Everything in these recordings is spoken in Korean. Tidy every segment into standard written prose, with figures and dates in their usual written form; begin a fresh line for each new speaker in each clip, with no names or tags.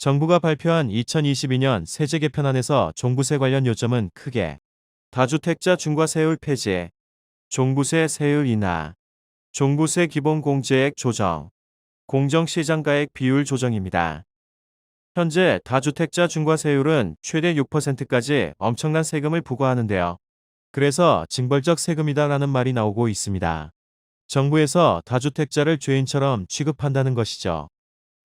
정부가 발표한 2022년 세제 개편안에서 종부세 관련 요점은 크게 다주택자 중과세율 폐지, 종부세 세율 인하, 종부세 기본공제액 조정, 공정시장가액 비율 조정입니다. 현재 다주택자 중과세율은 최대 6%까지 엄청난 세금을 부과하는데요. 그래서 징벌적 세금이다라는 말이 나오고 있습니다. 정부에서 다주택자를 죄인처럼 취급한다는 것이죠.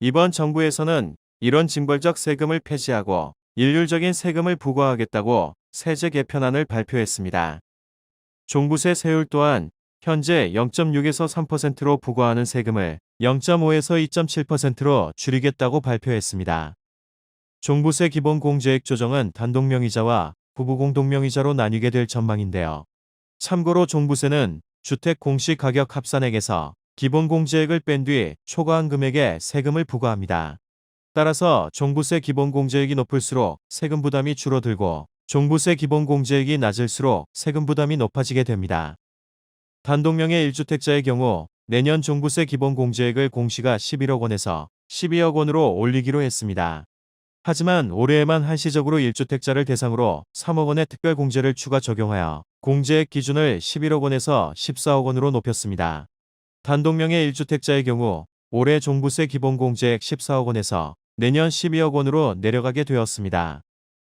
이번 정부에서는 이런 징벌적 세금을 폐지하고 일률적인 세금을 부과하겠다고 세제 개편안을 발표했습니다. 종부세 세율 또한 현재 0.6에서 3%로 부과하는 세금을 0.5에서 2.7%로 줄이겠다고 발표했습니다. 종부세 기본공제액 조정은 단독명의자와 부부공동명의자로 나뉘게 될 전망인데요. 참고로 종부세는 주택 공시가격 합산액에서 기본공제액을 뺀 뒤 초과한 금액에 세금을 부과합니다. 따라서 종부세 기본공제액이 높을수록 세금 부담이 줄어들고 종부세 기본공제액이 낮을수록 세금 부담이 높아지게 됩니다. 단독명의 1주택자의 경우 내년 종부세 기본공제액을 공시가 11억 원에서 12억 원으로 올리기로 했습니다. 하지만 올해에만 한시적으로 1주택자를 대상으로 3억 원의 특별공제를 추가 적용하여 공제액 기준을 11억 원에서 14억 원으로 높였습니다. 단독명의 1주택자의 경우 올해 종부세 기본공제액 14억 원에서 내년 12억 원으로 내려가게 되었습니다.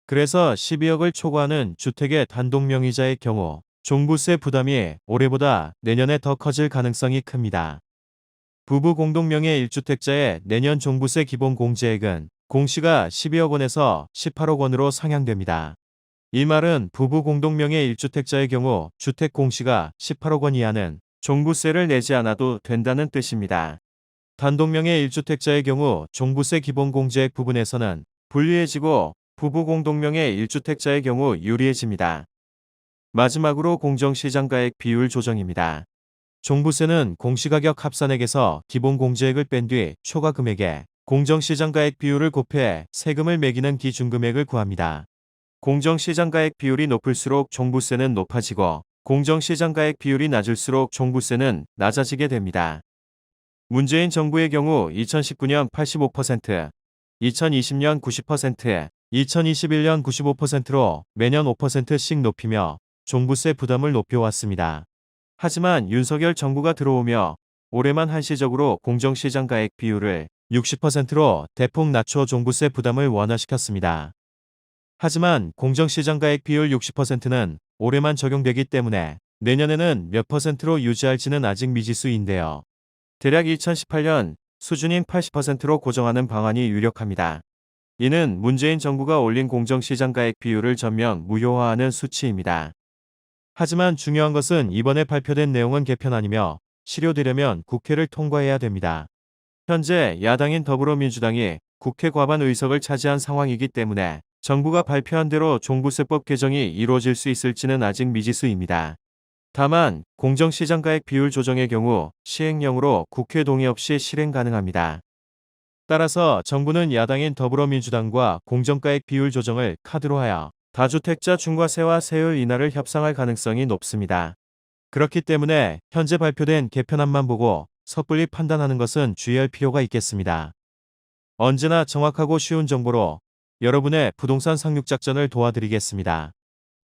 그래서 12억을 초과하는 주택의 단독명의자의 경우 종부세 부담이 올해보다 내년에 더 커질 가능성이 큽니다. 부부 공동명의 1주택자의 내년 종부세 기본공제액은 공시가 12억 원에서 18억 원으로 상향됩니다. 이 말은 부부 공동명의 1주택자의 경우 주택 공시가 18억 원 이하는 종부세를 내지 않아도 된다는 뜻입니다. 단독명의 1주택자의 경우 종부세 기본공제액 부분에서는 불리해지고 부부 공동명의 1주택자의 경우 유리해집니다. 마지막으로 공정시장가액 비율 조정입니다. 종부세는 공시가격 합산액에서 기본공제액을 뺀 뒤 초과 금액에 공정시장가액 비율을 곱해 세금을 매기는 기준금액을 구합니다. 공정시장가액 비율이 높을수록 종부세는 높아지고 공정시장가액 비율이 낮을수록 종부세는 낮아지게 됩니다. 문재인 정부의 경우 2019년 85%, 2020년 90%, 2021년 95%로 매년 5%씩 높이며 종부세 부담을 높여왔습니다. 하지만 윤석열 정부가 들어오며 올해만 한시적으로 공정시장가액 비율을 60%로 대폭 낮춰 종부세 부담을 완화시켰습니다. 하지만 공정시장가액 비율 60%는 올해만 적용되기 때문에 내년에는 몇 %로 유지할지는 아직 미지수인데요. 대략 2018년 수준인 80%로 고정하는 방안이 유력합니다. 이는 문재인 정부가 올린 공정시장가액 비율을 전면 무효화하는 수치입니다. 하지만 중요한 것은 이번에 발표된 내용은 개편안이며 실효되려면 국회를 통과해야 됩니다. 현재 야당인 더불어민주당이 국회 과반 의석을 차지한 상황이기 때문에 정부가 발표한 대로 종부세법 개정이 이루어질 수 있을지는 아직 미지수입니다. 다만 공정시장가액 비율 조정의 경우 시행령으로 국회 동의 없이 실행 가능합니다. 따라서 정부는 야당인 더불어민주당과 공정가액 비율 조정을 카드로 하여 다주택자 중과세와 세율 인하를 협상할 가능성이 높습니다. 그렇기 때문에 현재 발표된 개편안만 보고 섣불리 판단하는 것은 주의할 필요가 있겠습니다. 언제나 정확하고 쉬운 정보로 여러분의 부동산 상륙작전을 도와드리겠습니다.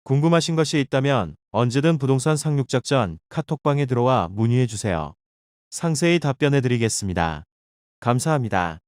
궁금하신 것이 있다면 언제든 부동산 상륙작전 카톡방에 들어와 문의해주세요. 상세히 답변해드리겠습니다. 감사합니다.